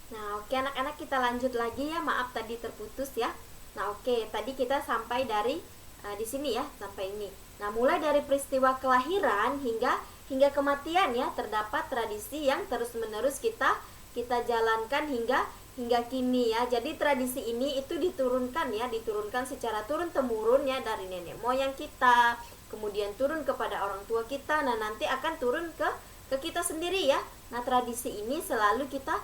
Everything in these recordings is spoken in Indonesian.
Nah, oke anak-anak, kita lanjut lagi ya. Maaf tadi terputus ya. Nah, oke, tadi kita sampai dari di sini ya, sampai ini. Nah, mulai dari peristiwa kelahiran hingga kematian ya, terdapat tradisi yang terus-menerus kita kita jalankan hingga kini ya. Jadi tradisi ini itu diturunkan secara turun temurun ya, dari nenek moyang kita, kemudian turun kepada orang tua kita. Nah, nanti akan turun ke kita sendiri ya. Nah, tradisi ini selalu kita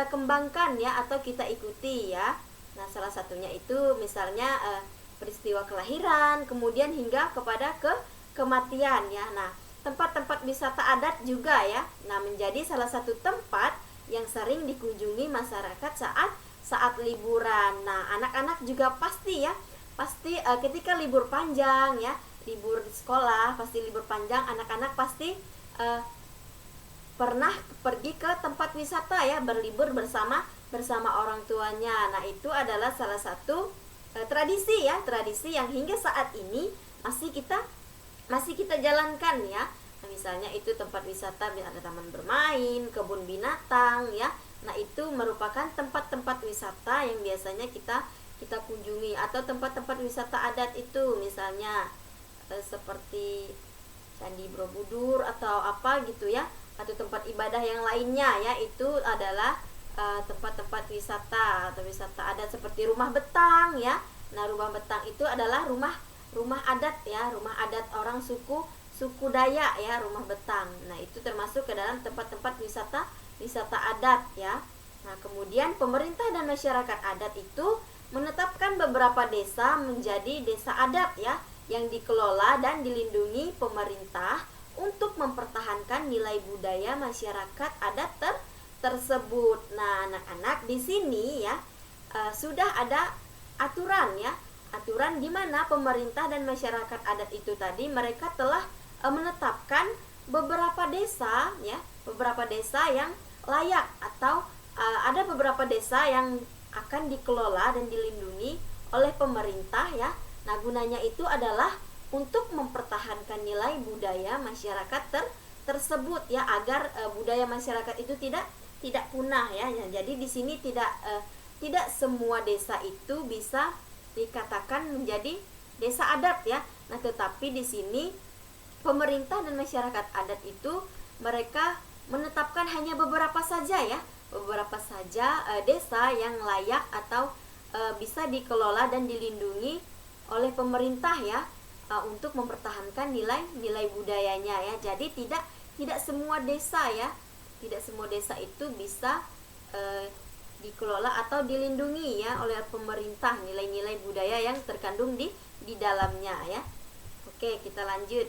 kembangkan ya, atau kita ikuti ya. Nah, salah satunya itu misalnya peristiwa kelahiran, kemudian hingga kepada kematian ya. Nah, tempat-tempat wisata adat juga ya. Nah, menjadi salah satu tempat yang sering dikunjungi masyarakat saat liburan. Nah, anak-anak juga pasti ketika libur panjang ya, libur di sekolah, pasti libur panjang, anak-anak pasti pernah pergi ke tempat wisata ya, berlibur bersama orang tuanya. Nah, itu adalah salah satu tradisi ya, tradisi yang hingga saat ini masih kita jalankan ya. Nah, misalnya itu tempat wisata, ada taman bermain, kebun binatang ya. Nah, itu merupakan tempat-tempat wisata yang biasanya kita kunjungi, atau tempat-tempat wisata adat itu misalnya seperti Candi Borobudur atau apa gitu ya, atau tempat ibadah yang lainnya ya. Itu adalah tempat-tempat wisata atau wisata adat seperti rumah betang ya. Nah, rumah betang itu adalah rumah adat ya, rumah adat orang suku Dayak ya, rumah betang. Nah, itu termasuk ke dalam tempat-tempat wisata adat ya. Nah, kemudian pemerintah dan masyarakat adat itu menetapkan beberapa desa menjadi desa adat ya, yang dikelola dan dilindungi pemerintah untuk mempertahankan nilai budaya masyarakat adat tersebut. Nah, anak-anak, di sini ya sudah ada aturan ya, aturan di mana pemerintah dan masyarakat adat itu tadi mereka telah menetapkan beberapa desa ya, beberapa desa yang layak, atau ada beberapa desa yang akan dikelola dan dilindungi oleh pemerintah ya. Nah, gunanya itu adalah untuk mempertahankan nilai budaya masyarakat tersebut ya, agar budaya masyarakat itu tidak punah ya. Jadi di sini tidak semua desa itu bisa dikatakan menjadi desa adat ya. Nah, tetapi di sini pemerintah dan masyarakat adat itu mereka menetapkan hanya beberapa saja ya, beberapa saja desa yang layak atau bisa dikelola dan dilindungi oleh pemerintah ya, untuk mempertahankan nilai budayanya ya. Jadi tidak semua desa ya, tidak semua desa itu bisa dikelola atau dilindungi ya oleh pemerintah, nilai-nilai budaya yang terkandung di dalamnya ya. Oke, kita lanjut.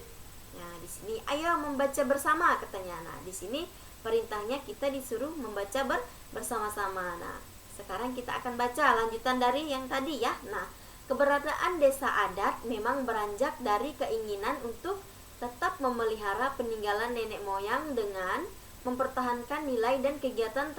Nah, di sini ayo membaca bersama katanya. Nah, di sini perintahnya kita disuruh membaca bersama-sama. Nah, sekarang kita akan baca lanjutan dari yang tadi ya. Nah, keberadaan desa adat memang beranjak dari keinginan untuk tetap memelihara peninggalan nenek moyang dengan mempertahankan nilai dan kegiatan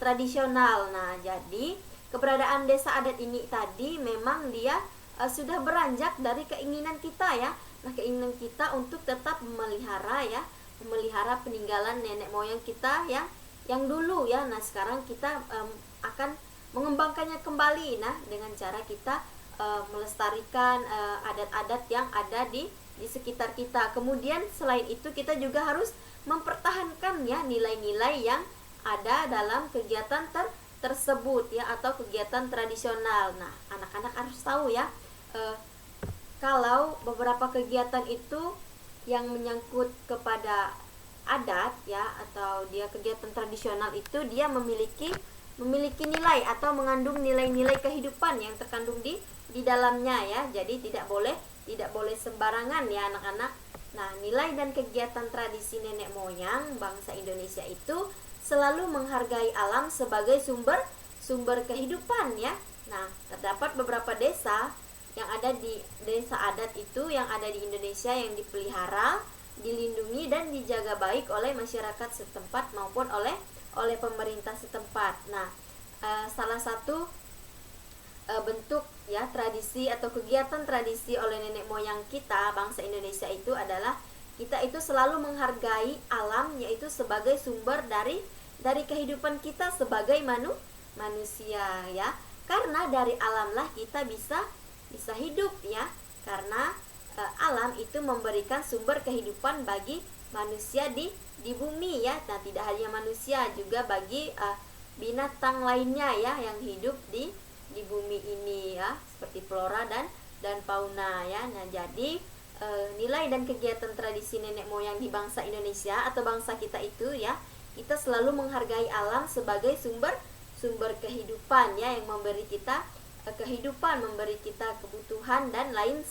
tradisional. Nah, jadi keberadaan desa adat ini tadi memang dia sudah beranjak dari keinginan kita ya. Nah, keinginan kita untuk tetap memelihara peninggalan nenek moyang kita yang dulu ya. Nah, sekarang kita akan mengembangkannya kembali nah, dengan cara kita melestarikan adat-adat yang ada di sekitar kita. Kemudian selain itu kita juga harus mempertahankan ya nilai-nilai yang ada dalam kegiatan tersebut ya, atau kegiatan tradisional. Nah, anak-anak harus tahu ya, kalau beberapa kegiatan itu yang menyangkut kepada adat ya, atau dia kegiatan tradisional itu dia memiliki nilai atau mengandung nilai-nilai kehidupan yang terkandung di dalamnya ya. Jadi tidak boleh sembarangan ya anak-anak. Nah, nilai dan kegiatan tradisi nenek moyang bangsa Indonesia itu selalu menghargai alam sebagai sumber kehidupan ya. Nah, terdapat beberapa desa yang ada di desa adat itu yang ada di Indonesia yang dipelihara, dilindungi dan dijaga baik oleh masyarakat setempat maupun oleh pemerintah setempat. Nah, salah satu bentuk ya tradisi atau kegiatan tradisi oleh nenek moyang kita bangsa Indonesia itu adalah kita itu selalu menghargai alam, yaitu sebagai sumber dari dari kehidupan kita sebagai manusia ya. Karena dari alamlah kita bisa hidup ya. Karena alam itu memberikan sumber kehidupan bagi manusia di bumi ya. Nah, tidak hanya manusia, juga bagi binatang lainnya ya yang hidup di bumi ini ya, seperti flora dan fauna ya. Nah, jadi nilai dan kegiatan tradisi nenek moyang di bangsa Indonesia atau bangsa kita itu ya, kita selalu menghargai alam sebagai sumber kehidupan ya, yang memberi kita kehidupan, memberi kita kebutuhan dan lain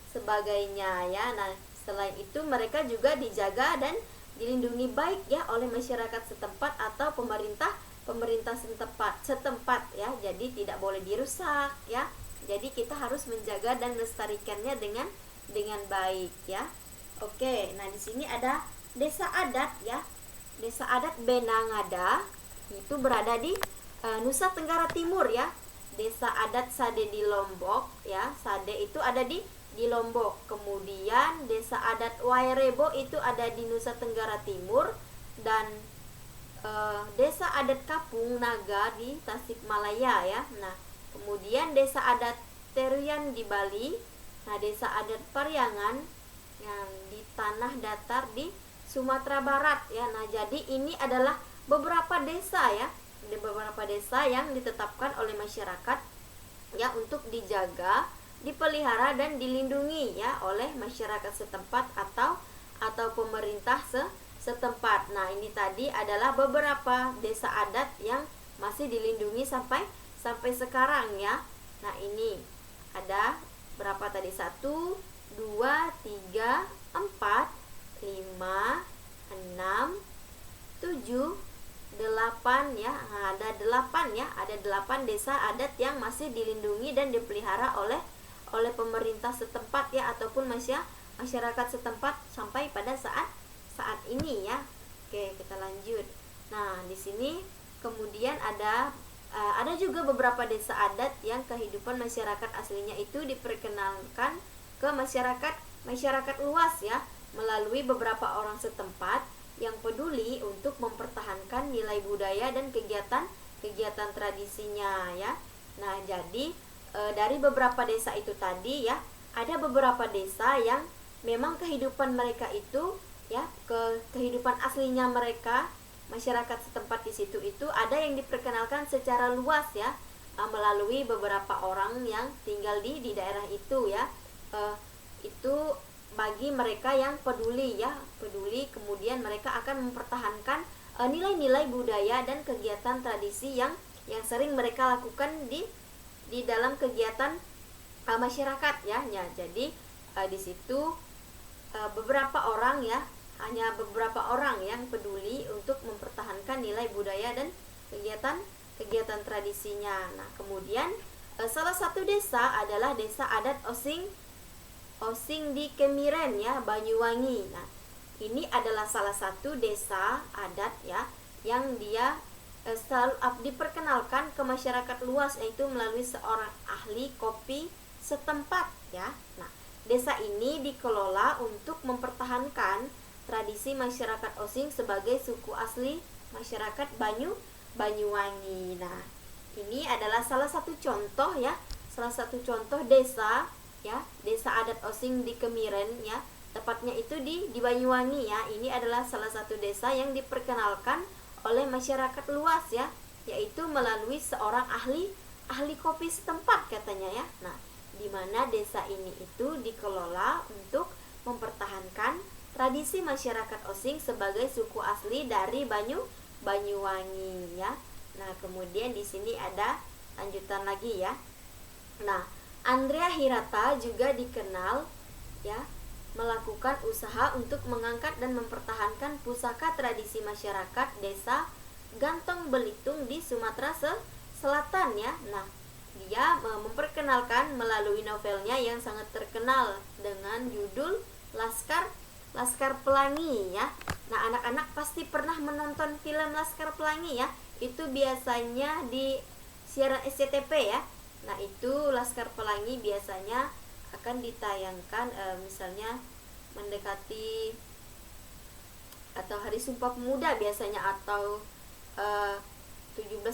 sebagainya ya. Nah, selain itu mereka juga dijaga dan dilindungi baik ya oleh masyarakat setempat atau pemerintah setempat ya. Jadi tidak boleh dirusak ya. Jadi kita harus menjaga dan melestarikannya dengan baik ya. Oke, nah di sini ada desa adat ya. Desa adat Benangada itu berada di Nusa Tenggara Timur ya. Desa adat Sade di Lombok ya. Sade itu ada di Lombok. Kemudian desa adat Wairebo itu ada di Nusa Tenggara Timur, dan desa adat Kapung Naga di Tasikmalaya ya. Nah, kemudian desa adat Teruyan di Bali. Nah, desa adat Pariangan yang di tanah datar di Sumatera Barat ya. Nah, jadi ini adalah beberapa desa ya. Ada beberapa desa yang ditetapkan oleh masyarakat ya untuk dijaga, dipelihara dan dilindungi ya oleh masyarakat setempat atau pemerintah setempat. Nah, ini tadi adalah beberapa desa adat yang masih dilindungi sampai sekarang ya. Nah, ini ada berapa tadi? 1, 2, 3, 4, 5, 6, 7, 8 ya. Nah, ada 8 ya. Ada 8 desa adat yang masih dilindungi dan dipelihara oleh pemerintah setempat ya, ataupun masyarakat setempat sampai pada saat ini ya. Oke, kita lanjut. Nah, di sini kemudian ada juga beberapa desa adat yang kehidupan masyarakat aslinya itu diperkenalkan ke masyarakat luas ya, melalui beberapa orang setempat yang peduli untuk mempertahankan nilai budaya dan kegiatan tradisinya ya. Nah, jadi dari beberapa desa itu tadi ya, ada beberapa desa yang memang kehidupan mereka itu ya, kehidupan aslinya mereka, masyarakat setempat di situ itu ada yang diperkenalkan secara luas ya, melalui beberapa orang yang tinggal di daerah itu ya. Itu bagi mereka yang peduli ya, kemudian mereka akan mempertahankan nilai-nilai budaya dan kegiatan tradisi yang sering mereka lakukan di dalam kegiatan masyarakat ya. Jadi di situ beberapa orang ya, hanya beberapa orang yang peduli untuk mempertahankan nilai budaya dan kegiatan tradisinya. Nah, kemudian salah satu desa adalah desa adat Osing di Kemiren ya, Banyuwangi. Nah, ini adalah salah satu desa adat ya yang dia selalu diperkenalkan ke masyarakat luas, yaitu melalui seorang ahli kopi setempat ya. Nah, desa ini dikelola untuk mempertahankan tradisi masyarakat Osing sebagai suku asli masyarakat Banyuwangi. Nah, ini adalah salah satu contoh ya, desa ya, desa adat Osing di Kemiren ya, tepatnya itu di Banyuwangi ya. Ini adalah salah satu desa yang diperkenalkan oleh masyarakat luas ya, yaitu melalui seorang ahli kopi setempat katanya ya. Nah, di mana desa ini itu dikelola untuk mempertahankan tradisi masyarakat Osing sebagai suku asli dari Banyuwangi ya. Nah, kemudian di sini ada lanjutan lagi ya. Nah, Andrea Hirata juga dikenal ya, melakukan usaha untuk mengangkat dan mempertahankan pusaka tradisi masyarakat desa Gantong Belitung di Sumatera Selatan ya. Nah, dia memperkenalkan melalui novelnya yang sangat terkenal dengan judul Laskar Pelangi ya. Nah, anak-anak pasti pernah menonton film Laskar Pelangi ya. Itu biasanya di siaran SCTV ya. Nah, itu Laskar Pelangi biasanya akan ditayangkan misalnya mendekati atau Hari Sumpah Pemuda biasanya, atau 17